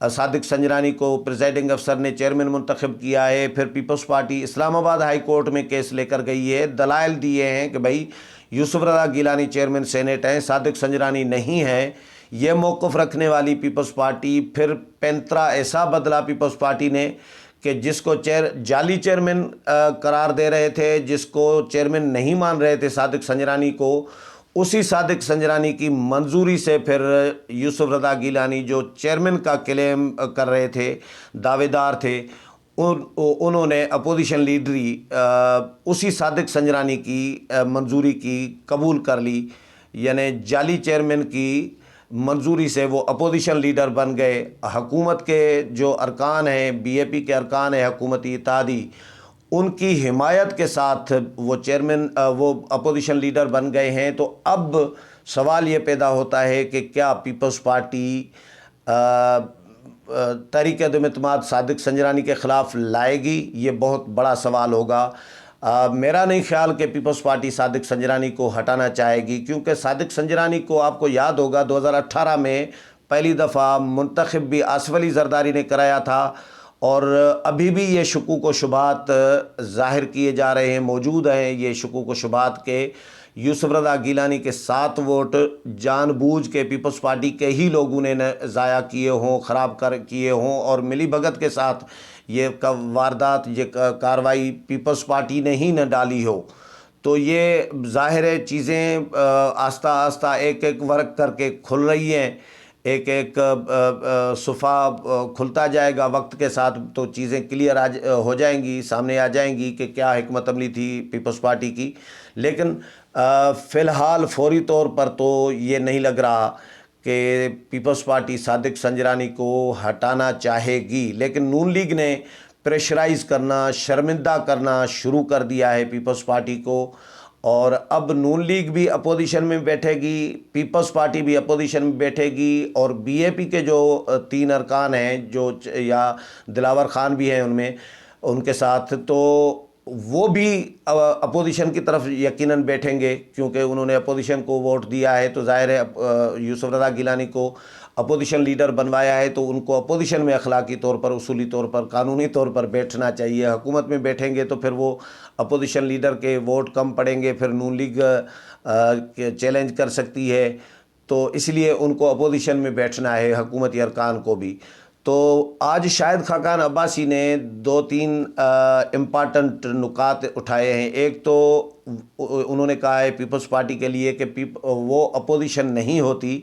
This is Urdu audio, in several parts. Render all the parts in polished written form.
صادق سنجرانی کو پریزائڈنگ افسر نے چیئرمین منتخب کیا ہے۔ پھر پیپلز پارٹی اسلام آباد ہائی کورٹ میں کیس لے کر گئی ہے، دلائل دیے ہیں کہ بھائی یوسف رضا گیلانی چیئرمین سینیٹ ہیں، صادق سنجرانی نہیں ہیں، یہ موقف رکھنے والی پیپلز پارٹی پھر پینترا ایسا بدلا پیپلز پارٹی نے کہ جس کو جعلی چیئرمین قرار دے رہے تھے، جس کو چیئرمین نہیں مان رہے تھے صادق سنجرانی کو، اسی صادق سنجرانی کی منظوری سے پھر یوسف رضا گیلانی جو چیئرمین کا کلیم کر رہے تھے، دعوے دار تھے، انہوں نے اپوزیشن لیڈری اسی صادق سنجرانی کی منظوری کی قبول کر لی، یعنی جعلی چیئرمین کی منظوری سے وہ اپوزیشن لیڈر بن گئے۔ حکومت کے جو ارکان ہیں، بی اے پی کے ارکان ہیں حکومتی اتحادی، ان کی حمایت کے ساتھ وہ چیئرمین وہ اپوزیشن لیڈر بن گئے ہیں۔ تو اب سوال یہ پیدا ہوتا ہے کہ کیا پیپلز پارٹی تحریک عدم اعتماد صادق سنجرانی کے خلاف لائے گی؟ یہ بہت بڑا سوال ہوگا۔ میرا نہیں خیال کہ پیپلز پارٹی صادق سنجرانی کو ہٹانا چاہے گی، کیونکہ صادق سنجرانی کو آپ کو یاد ہوگا 2018 میں پہلی دفعہ منتخب بھی آصف علی زرداری نے کرایا تھا، اور ابھی بھی یہ شکوک و شبہات ظاہر کیے جا رہے ہیں، موجود ہیں یہ شکوک و شبہات کے یوسف رضا گیلانی کے 7 ووٹ جان بوجھ کے پیپلز پارٹی کے ہی لوگوں نے ضائع کیے ہوں، خراب کیے ہوں، اور ملی بھگت کے ساتھ یہ واردات، یہ کارروائی پیپلز پارٹی نے ہی نہ ڈالی ہو۔ تو یہ ظاہر ہے چیزیں آہستہ آہستہ ایک ایک ورق کر کے کھل رہی ہیں، ایک ایک صفحہ کھلتا جائے گا وقت کے ساتھ، تو چیزیں کلیئر ہو جائیں گی، سامنے آ جائیں گی کہ کیا حکمت عملی تھی پیپلز پارٹی کی۔ لیکن فی الحال فوری طور پر تو یہ نہیں لگ رہا کہ پیپلز پارٹی صادق سنجرانی کو ہٹانا چاہے گی، لیکن نون لیگ نے پریشرائز کرنا، شرمندہ کرنا شروع کر دیا ہے پیپلز پارٹی کو، اور اب نون لیگ بھی اپوزیشن میں بیٹھے گی، پیپلز پارٹی بھی اپوزیشن میں بیٹھے گی، اور بی اے پی کے جو 3 ارکان ہیں جو یا دلاور خان بھی ہیں ان میں، ان کے ساتھ، تو وہ بھی اپوزیشن کی طرف یقیناً بیٹھیں گے، کیونکہ انہوں نے اپوزیشن کو ووٹ دیا ہے، تو ظاہر ہے یوسف رضا گیلانی کو اپوزیشن لیڈر بنوایا ہے تو ان کو اپوزیشن میں اخلاقی طور پر، اصولی طور پر، قانونی طور پر بیٹھنا چاہیے۔ حکومت میں بیٹھیں گے تو پھر وہ اپوزیشن لیڈر کے ووٹ کم پڑیں گے، پھر نون لیگ چیلنج کر سکتی ہے، تو اس لیے ان کو اپوزیشن میں بیٹھنا ہے، حکومتی ارکان کو بھی۔ تو آج شاہد خاقان عباسی نے 2-3 امپارٹنٹ نکات اٹھائے ہیں۔ ایک تو انہوں نے کہا ہے پیپلز پارٹی کے لیے کہ وہ اپوزیشن نہیں ہوتی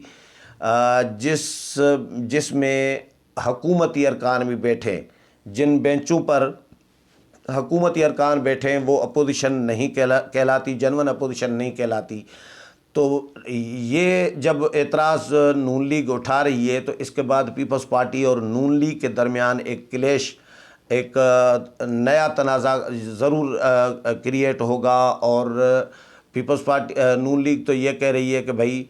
جس میں حکومتی ارکان بھی بیٹھیں، جن بینچوں پر حکومتی ارکان بیٹھیں وہ اپوزیشن نہیں کہلاتی، جنون اپوزیشن نہیں کہلاتی۔ تو یہ جب اعتراض نون لیگ اٹھا رہی ہے تو اس کے بعد پیپلز پارٹی اور نون لیگ کے درمیان ایک کلیش، ایک نیا تنازع ضرور کریٹ ہوگا، اور پیپلز پارٹی نون لیگ تو یہ کہہ رہی ہے کہ بھائی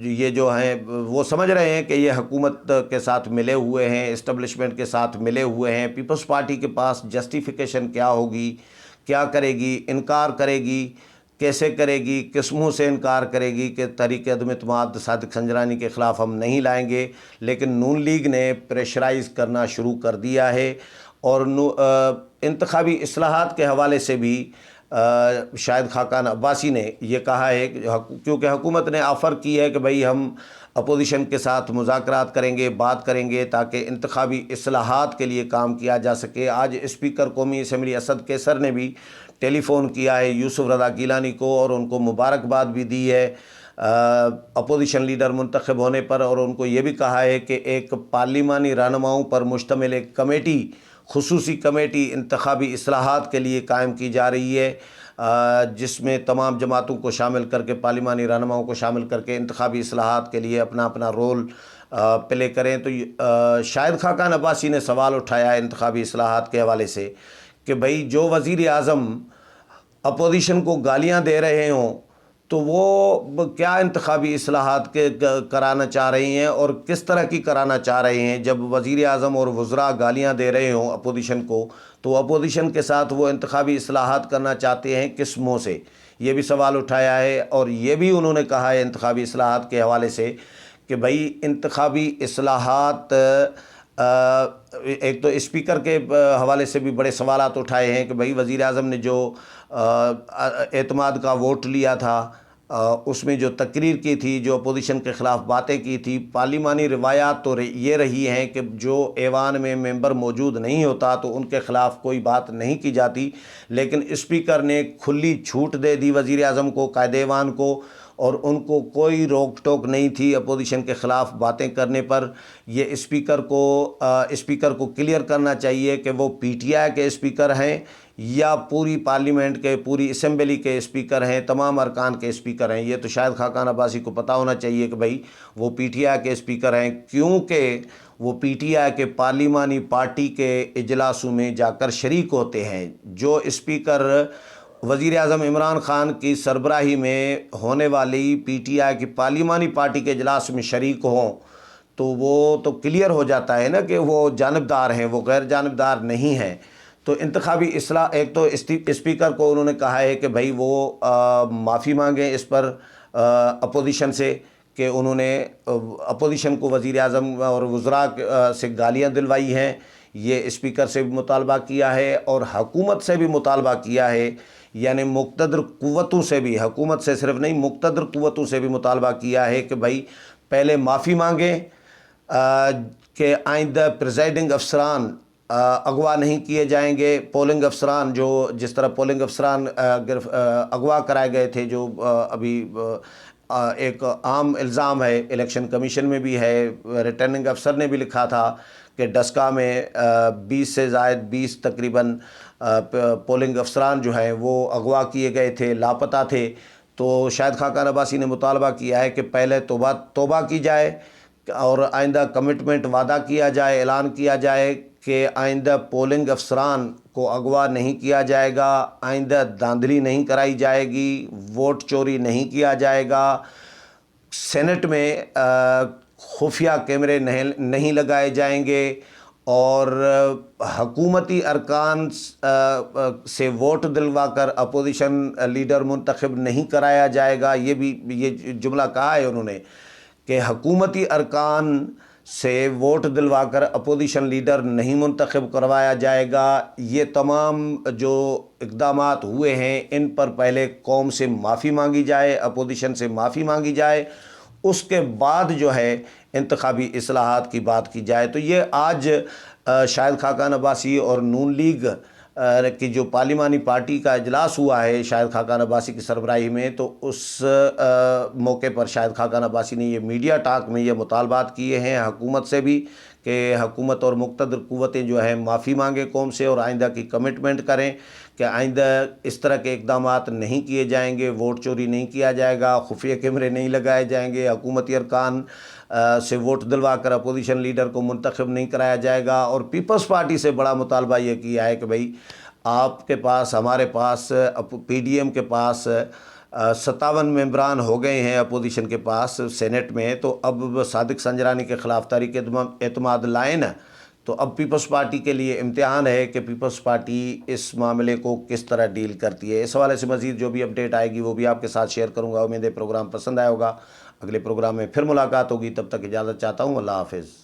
یہ جو ہیں وہ سمجھ رہے ہیں کہ یہ حکومت کے ساتھ ملے ہوئے ہیں، اسٹیبلشمنٹ کے ساتھ ملے ہوئے ہیں۔ پیپلز پارٹی کے پاس جسٹیفیکیشن کیا ہوگی، کیا کرے گی، انکار کرے گی، کیسے کرے گی، کس منہ سے انکار کرے گی کہ تحریک عدم اعتماد صادق سنجرانی کے خلاف ہم نہیں لائیں گے۔ لیکن نون لیگ نے پریشرائز کرنا شروع کر دیا ہے، اور انتخابی اصلاحات کے حوالے سے بھی شاہد خاقان عباسی نے یہ کہا ہے، کیونکہ حکومت نے آفر کی ہے کہ بھئی ہم اپوزیشن کے ساتھ مذاکرات کریں گے، بات کریں گے تاکہ انتخابی اصلاحات کے لیے کام کیا جا سکے۔ آج اسپیکر قومی اسمبلی اسد کیسر نے بھی ٹیلی فون کیا ہے یوسف رضا گیلانی کو، اور ان کو مبارکباد بھی دی ہے اپوزیشن لیڈر منتخب ہونے پر، اور ان کو یہ بھی کہا ہے کہ ایک پارلیمانی رہنماؤں پر مشتمل ایک کمیٹی، خصوصی کمیٹی انتخابی اصلاحات کے لیے قائم کی جا رہی ہے، جس میں تمام جماعتوں کو شامل کر کے، پارلیمانی رہنماؤں کو شامل کر کے انتخابی اصلاحات کے لیے اپنا اپنا رول پلے کریں۔ تو شاہد خاقان عباسی نے سوال اٹھایا انتخابی اصلاحات کے حوالے سے کہ بھئی جو وزیر اعظم اپوزیشن کو گالیاں دے رہے ہوں تو وہ کیا انتخابی اصلاحات کرانا چاہ رہے ہیں، اور کس طرح کی کرانا چاہ رہے ہیں؟ جب وزیر اعظم اور وزراء گالیاں دے رہے ہوں اپوزیشن کو، تو اپوزیشن کے ساتھ وہ انتخابی اصلاحات کرنا چاہتے ہیں کس منہ سے؟ یہ بھی سوال اٹھایا ہے، اور یہ بھی انہوں نے کہا ہے انتخابی اصلاحات کے حوالے سے کہ بھائی انتخابی اصلاحات، ایک تو اسپیکر کے حوالے سے بھی بڑے سوالات اٹھائے ہیں کہ بھائی وزیر اعظم نے جو اعتماد کا ووٹ لیا تھا، اس میں جو تقریر کی تھی، جو اپوزیشن کے خلاف باتیں کی تھی، پارلیمانی روایات تو یہ رہی ہیں کہ جو ایوان میں ممبر موجود نہیں ہوتا تو ان کے خلاف کوئی بات نہیں کی جاتی، لیکن اسپیکر نے کھلی چھوٹ دے دی وزیر اعظم کو، قائد ایوان کو، اور ان کو کوئی روک ٹوک نہیں تھی اپوزیشن کے خلاف باتیں کرنے پر۔ یہ اسپیکر کو کلیئر کرنا چاہیے کہ وہ پی ٹی آئی کے اسپیکر ہیں یا پوری پارلیمنٹ کے، پوری اسمبلی کے اسپیکر ہیں، تمام ارکان کے اسپیکر ہیں۔ یہ تو شاید خاقان عباسی کو پتہ ہونا چاہیے کہ بھائی وہ پی ٹی آئی کے اسپیکر ہیں، کیونکہ وہ پی ٹی آئی کے پارلیمانی پارٹی کے اجلاسوں میں جا کر شریک ہوتے ہیں۔ جو اسپیکر وزیر اعظم عمران خان کی سربراہی میں ہونے والی پی ٹی آئی کی پارلیمانی پارٹی کے اجلاس میں شریک ہوں تو وہ تو کلیئر ہو جاتا ہے نا کہ وہ جانبدار ہیں، وہ غیر جانبدار نہیں ہیں۔ تو انتخابی اصلاح، ایک تو اسپیکر کو انہوں نے کہا ہے کہ بھائی وہ معافی مانگیں اس پر اپوزیشن سے، کہ انہوں نے اپوزیشن کو وزیر اعظم اور وزراء سے گالیاں دلوائی ہیں۔ یہ اسپیکر سے بھی مطالبہ کیا ہے اور حکومت سے بھی مطالبہ کیا ہے، یعنی مقتدر قوتوں سے بھی، حکومت سے صرف نہیں، مقتدر قوتوں سے بھی مطالبہ کیا ہے کہ بھائی پہلے معافی مانگیں کہ آئندہ پریزائڈنگ افسران اغوا نہیں کیے جائیں گے۔ پولنگ افسران جو جس طرح پولنگ افسران اغوا کرائے گئے تھے، جو ابھی ایک عام الزام ہے، الیکشن کمیشن میں بھی ہے، ریٹرننگ افسر نے بھی لکھا تھا کہ ڈسکا میں 20 سے زائد 20 تقریباً پولنگ افسران جو ہیں وہ اغوا کیے گئے تھے، لاپتہ تھے۔ تو شاہد خاقان عباسی نے مطالبہ کیا ہے کہ پہلے توبہ کی جائے اور آئندہ کمٹمنٹ وعدہ کیا جائے، اعلان کیا جائے کہ آئندہ پولنگ افسران کو اغوا نہیں کیا جائے گا، آئندہ دھاندلی نہیں کرائی جائے گی، ووٹ چوری نہیں کیا جائے گا، سینٹ میں خفیہ کیمرے نہیں لگائے جائیں گے، اور حکومتی ارکان سے ووٹ دلوا کر اپوزیشن لیڈر منتخب نہیں کرایا جائے گا۔ یہ جملہ کہا ہے انہوں نے کہ حکومتی ارکان سے ووٹ دلوا کر اپوزیشن لیڈر نہیں منتخب کروایا جائے گا۔ یہ تمام جو اقدامات ہوئے ہیں ان پر پہلے قوم سے معافی مانگی جائے، اپوزیشن سے معافی مانگی جائے، اس کے بعد جو ہے انتخابی اصلاحات کی بات کی جائے۔ تو یہ آج شاہد خاقان عباسی اور نون لیگ کی جو پارلیمانی پارٹی کا اجلاس ہوا ہے شاہد خاقان عباسی کی سربراہی میں، تو اس موقع پر شاہد خاقان عباسی نے یہ میڈیا ٹاک میں یہ مطالبات کیے ہیں حکومت سے بھی کہ حکومت اور مقتدر قوتیں جو ہیں معافی مانگیں قوم سے اور آئندہ کی کمٹمنٹ کریں کہ آئندہ اس طرح کے اقدامات نہیں کیے جائیں گے، ووٹ چوری نہیں کیا جائے گا، خفیہ کیمرے نہیں لگائے جائیں گے، حکومتی ارکان سے ووٹ دلوا کر اپوزیشن لیڈر کو منتخب نہیں کرایا جائے گا۔ اور پیپلز پارٹی سے بڑا مطالبہ یہ کیا ہے کہ بھئی آپ کے پاس، ہمارے پاس، پی ڈی ایم کے پاس 57 ممبران ہو گئے ہیں اپوزیشن کے پاس سینٹ میں، تو اب صادق سنجرانی کے خلاف تحریک اعتماد لائیں نا، تو اب پیپلز پارٹی کے لیے امتحان ہے کہ پیپلز پارٹی اس معاملے کو کس طرح ڈیل کرتی ہے۔ اس حوالے سے مزید جو بھی اپڈیٹ آئے گی وہ بھی آپ کے ساتھ شیئر کروں گا۔ امید ہے پروگرام پسند آیا ہوگا۔ اگلے پروگرام میں پھر ملاقات ہوگی، تب تک اجازت چاہتا ہوں۔ اللہ حافظ۔